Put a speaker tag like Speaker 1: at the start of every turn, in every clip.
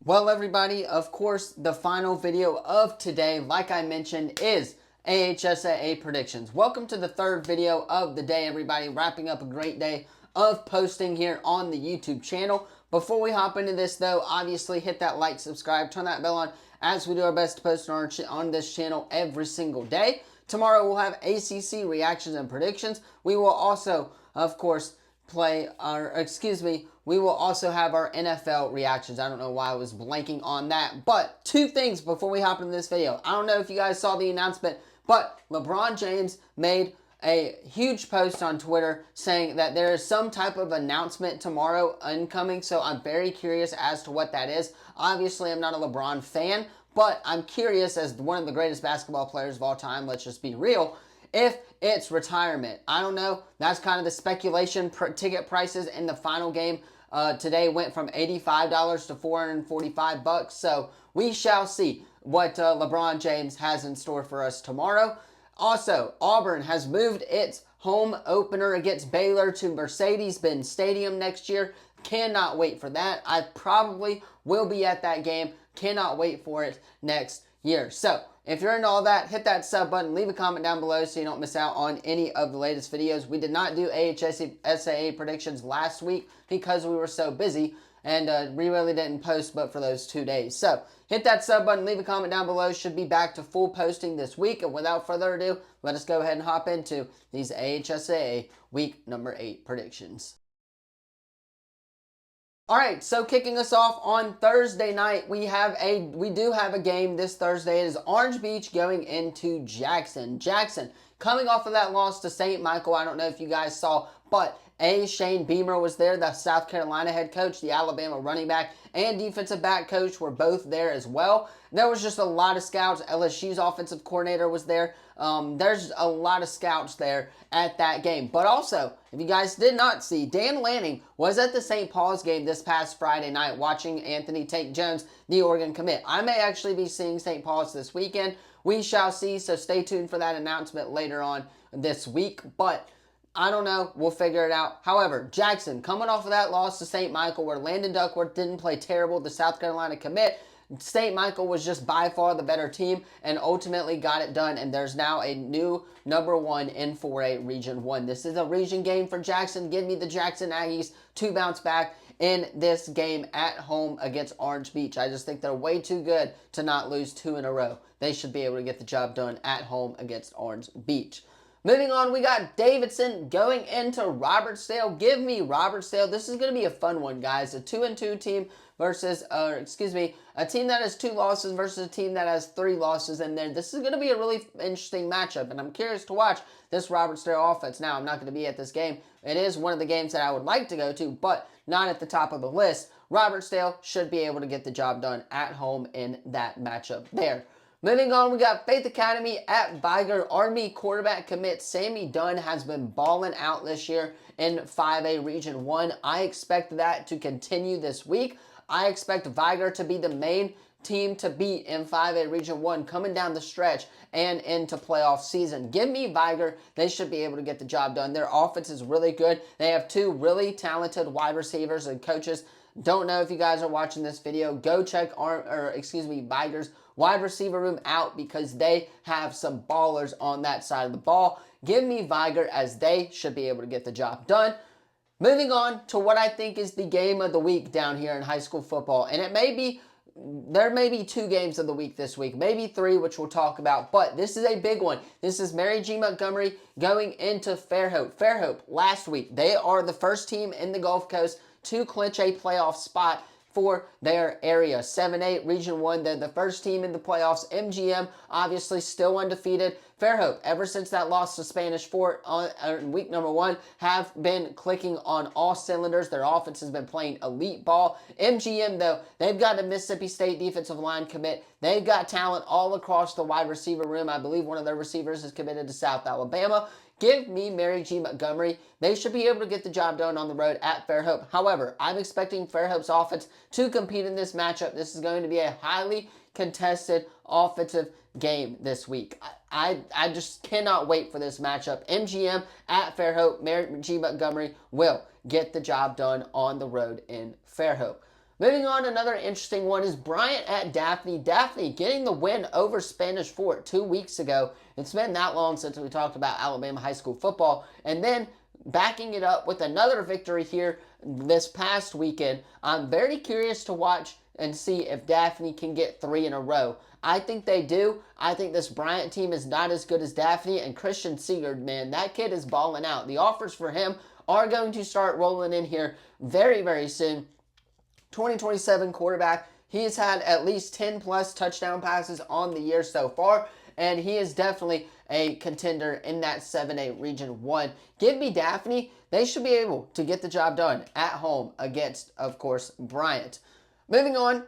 Speaker 1: Well, everybody, of course, the final video of today, like I mentioned, is AHSAA predictions. Welcome to the third video of the day, everybody. Wrapping up a great day of posting here on the YouTube channel. Before we hop into this, though, obviously hit that like, subscribe, turn that bell on, as we do our best to post on this channel every single day. Tomorrow we'll have ACC reactions and predictions. We will also, of course, we will also have our NFL reactions. I don't know why I was blanking on that. But two things before we hop into this video. I don't know if you guys saw the announcement, but LeBron James made a huge post on Twitter saying that there is some type of announcement tomorrow incoming. So I'm very curious as to what that is. Obviously, I'm not a LeBron fan, but I'm curious, as one of the greatest basketball players of all time, let's just be real, if it's retirement. I don't know. That's kind of the speculation. Ticket prices in the final game today went from $85 to $445. So we shall see what LeBron James has in store for us tomorrow. Also, Auburn has moved its home opener against Baylor to Mercedes-Benz Stadium next year. Cannot wait for that. I probably will be at that game. Cannot wait for it next year. So, if you're into all that, hit that sub button, leave a comment down below so you don't miss out on any of the latest videos. We did not do AHSAA predictions last week because we were so busy, and we really didn't post but for those 2 days. So, hit that sub button, leave a comment down below. Should be back to full posting this week. And without further ado, let us go ahead and hop into these AHSAA week number 8 predictions. All right, so kicking us off on Thursday night, we do have a game this Thursday. It is Orange Beach going into Jackson. Jackson, coming off of that loss to St. Michael, I don't know if you guys saw, but Shane Beamer was there, the South Carolina head coach, the Alabama running back, and defensive back coach were both there as well. There was just a lot of scouts. LSU's offensive coordinator was there. There's a lot of scouts there at that game. But also, if you guys did not see, Dan Lanning was at the St. Paul's game this past Friday night watching Anthony Tate Jones, the Oregon commit. I may actually be seeing St. Paul's this weekend. We shall see, so stay tuned for that announcement later on this week. But I don't know. We'll figure it out. However, Jackson, coming off of that loss to St. Michael where Landon Duckworth didn't play terrible, the South Carolina commit, St. Michael was just by far the better team and ultimately got it done, and there's now a new number 1 in 4A Region 1. This is a region game for Jackson. Give me the Jackson Aggies to bounce back in this game at home against Orange Beach. I just think they're way too good to not lose 2 in a row. They should be able to get the job done at home against Orange Beach. Moving on, we got Davidson going into Robertsdale. Give me Robertsdale. This is going to be a fun one, guys. A 2-2 team versus, a team that has 2 losses versus a team that has 3 losses in there. This is going to be a really interesting matchup, and I'm curious to watch this Robertsdale offense. Now, I'm not going to be at this game. It is one of the games that I would like to go to, but not at the top of the list. Robertsdale should be able to get the job done at home in that matchup there. Moving on, we got Faith Academy at Viger. Army quarterback commit Sammy Dunn has been balling out this year in 5A Region 1. I expect that to continue this week. I expect Viger to be the main team to beat in 5A Region 1 coming down the stretch and into playoff season. Give me Viger. They should be able to get the job done. Their offense is really good. They have 2 really talented wide receivers and coaches. Don't know if you guys are watching this video. Go check Viger's wide receiver room out because they have some ballers on that side of the ball. Give me Viger, as they should be able to get the job done. Moving on to what I think is the game of the week down here in high school football. And there may be 2 games of the week this week, maybe 3, which we'll talk about, but this is a big one. This is Mary G. Montgomery going into Fairhope. Fairhope, last week, they are the first team in the Gulf Coast to clinch a playoff spot for their area. 7-8 Region 1, they're the first team in the playoffs. MGM, obviously still undefeated. Fairhope, ever since that loss to Spanish Fort in week number 1, have been clicking on all cylinders. Their offense has been playing elite ball. MGM, though, they've got a Mississippi State defensive line commit. They've got talent all across the wide receiver room. I believe one of their receivers is committed to South Alabama. Give me Mary G. Montgomery. They should be able to get the job done on the road at Fairhope. However, I'm expecting Fairhope's offense to compete in this matchup. This is going to be a highly contested offensive game this week. I just cannot wait for this matchup. MGM at Fairhope. Mary G. Montgomery will get the job done on the road in Fairhope. Moving on, another interesting one is Bryant at Daphne. Daphne getting the win over Spanish Fort 2 weeks ago. It's been that long since we talked about Alabama high school football. And then backing it up with another victory here this past weekend. I'm very curious to watch and see if Daphne can get 3 in a row. I think they do. I think this Bryant team is not as good as Daphne, and Christian Sigurd, man, that kid is balling out. The offers for him are going to start rolling in here very, very soon. 2027 quarterback. He's had at least 10 plus touchdown passes on the year so far, and he is definitely a contender in that 7A Region 1. Give me Daphne. They should be able to get the job done at home against, of course, Bryant. Moving on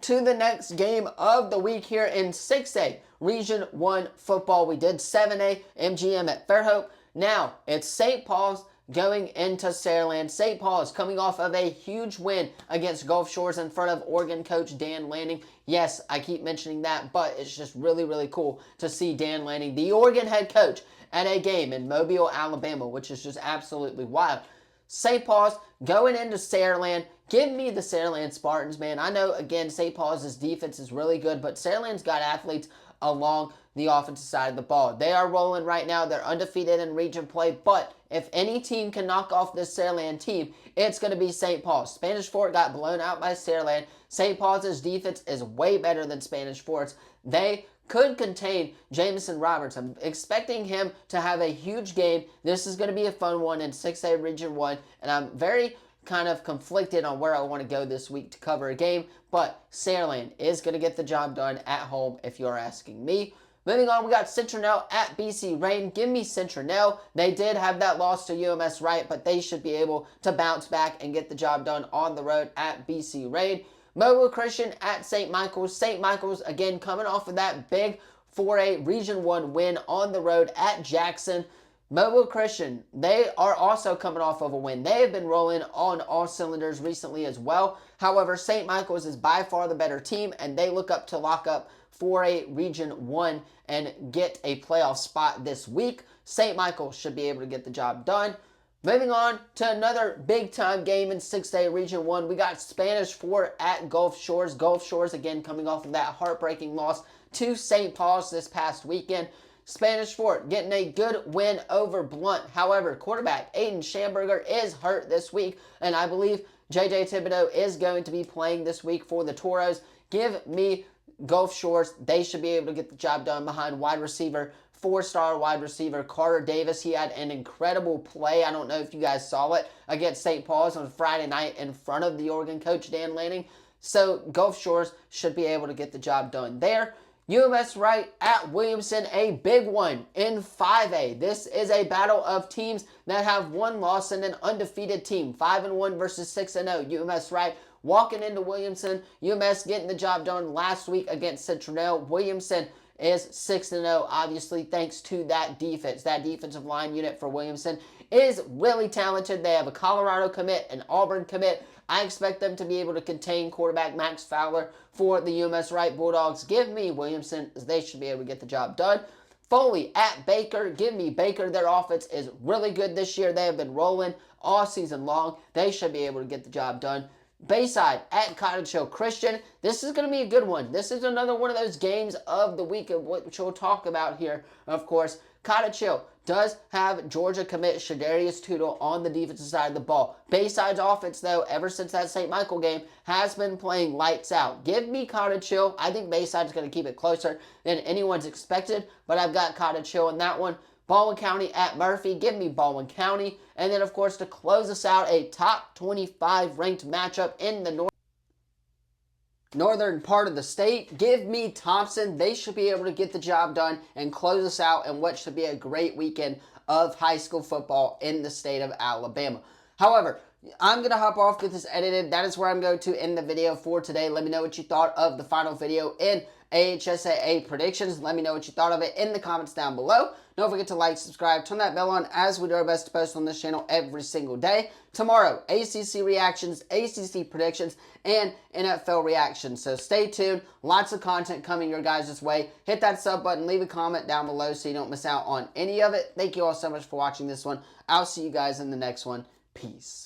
Speaker 1: to the next game of the week here in 6A Region 1 football. We did 7A MGM at Fairhope. Now it's St. Paul's going into Saraland. St. Paul is coming off of a huge win against Gulf Shores in front of Oregon coach Dan Lanning. Yes, I keep mentioning that, but it's just really, really cool to see Dan Lanning, the Oregon head coach, at a game in Mobile, Alabama, which is just absolutely wild. St. Paul's going into Saraland. Give me the Saraland Spartans, man. I know, again, St. Paul's defense is really good, but Saraland's got athletes along the offensive side of the ball. They are rolling right now. They're undefeated in region play, but if any team can knock off this Saraland team, it's going to be St. Paul's. Spanish Fort got blown out by Saraland. St. Paul's defense is way better than Spanish Fort's. They could contain Jamison Roberts. I'm expecting him to have a huge game. This is going to be a fun one in 6A Region 1, and I'm very kind of conflicted on where I want to go this week to cover a game, but Saraland is going to get the job done at home if you're asking me. Moving on, we got Centronel at BC Rain. Give me Centronel. They did have that loss to UMS Wright, but they should be able to bounce back and get the job done on the road at BC Rain. Mobile Christian at St. Michael's. St. Michael's, again, coming off of that big 4A Region 1 win on the road at Jackson. Mobile Christian, they are also coming off of a win. They have been rolling on all cylinders recently as well. However, St. Michael's is by far the better team, and they look up to lock up 4A Region 1 and get a playoff spot this week. St. Michael's should be able to get the job done. Moving on to another big-time game in 6A Region 1. We got Spanish Fort at Gulf Shores. Gulf Shores, again, coming off of that heartbreaking loss to St. Paul's this past weekend. Spanish Fort getting a good win over Blunt. However, quarterback Aiden Schamberger is hurt this week, and I believe J.J. Thibodeau is going to be playing this week for the Toros. Give me Gulf Shores. They should be able to get the job done behind wide receiver, 4-star wide receiver Carter Davis. He had an incredible play. I don't know if you guys saw it against St. Paul's on Friday night in front of the Oregon coach Dan Lanning. So Gulf Shores should be able to get the job done there. UMS Wright at Williamson, a big one in 5A. This is a battle of teams that have one loss and an undefeated team. 5-1 versus 6-0. UMS Wright walking into Williamson. UMS getting the job done last week against Centronel. Williamson is 6-0, obviously, thanks to that defense. That defensive line unit for Williamson is really talented. They have a Colorado commit, an Auburn commit. I expect them to be able to contain quarterback Max Fowler for the UMS Wright Bulldogs. Give me Williamson, as they should be able to get the job done. Foley at Baker. Give me Baker. Their offense is really good this year. They have been rolling all season long. They should be able to get the job done. Bayside at Cottage Hill Christian. This is going to be a good one. This is another one of those games of the week, which we'll talk about here, of course. Cottage Hill does have Georgia commit Shadarius Tootle on the defensive side of the ball. Bayside's offense, though, ever since that St. Michael game, has been playing lights out. Give me Cottage Hill. I think Bayside's going to keep it closer than anyone's expected, but I've got Cottage Hill in that one. Baldwin County at Murphy. Give me Baldwin County. And then, of course, to close us out, a top 25 ranked matchup in the northern part of the state. Give me Thompson. They should be able to get the job done and close us out in what should be a great weekend of high school football in the state of Alabama. However, I'm going to hop off, get this edited. That is where I'm going to end the video for today. Let me know what you thought of the final video in AHSAA predictions. Let me know what you thought of it in the comments down below. Don't forget to like, subscribe, turn that bell on, as we do our best to post on this channel every single day. Tomorrow, ACC reactions, ACC predictions, and NFL reactions. So stay tuned. Lots of content coming your guys' way. Hit that sub button. Leave a comment down below so you don't miss out on any of it. Thank you all so much for watching this one. I'll see you guys in the next one. Peace.